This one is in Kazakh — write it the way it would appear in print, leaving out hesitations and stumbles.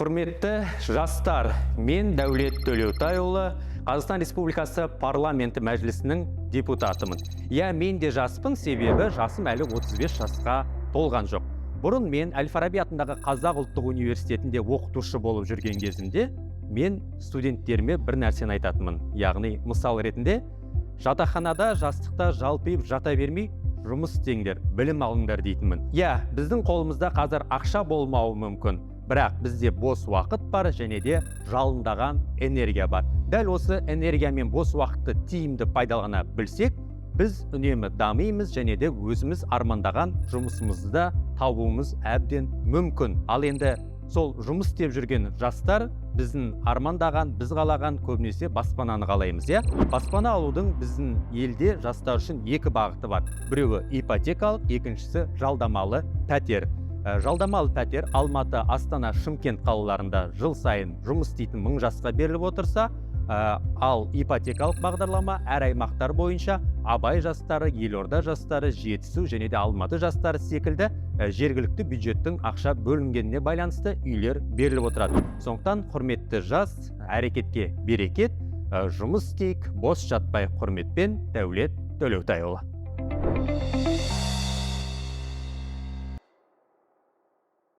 Құрметті жастар, мен Дәулет Төлеутайұлы, Қазақстан Республикасы парламенті мәжілісінің депутатымын. Мен де жаспын, себебі жасым әлі 35 жасқа толған жоқ. Бұрын мен Әл-Фараби атындағы Қазақ ұлттық университетінде оқытушы болып жүрген кезімде, мен студенттеріме бір нәрсені айтатынмын. Яғни, мысал ретінде, жатақханада жастықта жалпиып жата бермей, жұмыс істеңдер, білім алыңдар дейтінмін. Біздің қолымызда қазір ақша болмауы мүмкін. Бірақ бізде бос уақыт бар және де жалындаған энергия бар. Дәл осы энергия мен бос уақытты тиімді пайдалана білсек, біз үнемі дамимыз және де өзіміз армандаған жұмысымызды да табуымыз әбден мүмкін. Ал енді сол жұмыс істеп жүрген жастар біздің армандаған, біз қалаған көбінесе баспананы қалаймыз. Баспана алудың біздің елде жастар үшін екі бағыты бар. Біреуі ипотекалық, екіншісі жалдамалы пәтер. Жалдамалы пәтер Алматы, Астана, Шымкент қалаларында жыл сайын жұмыс істейтін 1000 жасқа беріліп отырса, ал ипотекалық бағдарлама әр аймақтар бойынша Абай жастары, Елорда жастары, Жетісу және де Алматы жастары секілді жергілікті бюджеттің ақша бөлінгеніне байланысты үйлер беріліп отырады. Сондықтан құрметті жас, әрекетке берекет, жұмыс істейік, бос жатпай. Құрметпен Дәулет Төлеутайұлы.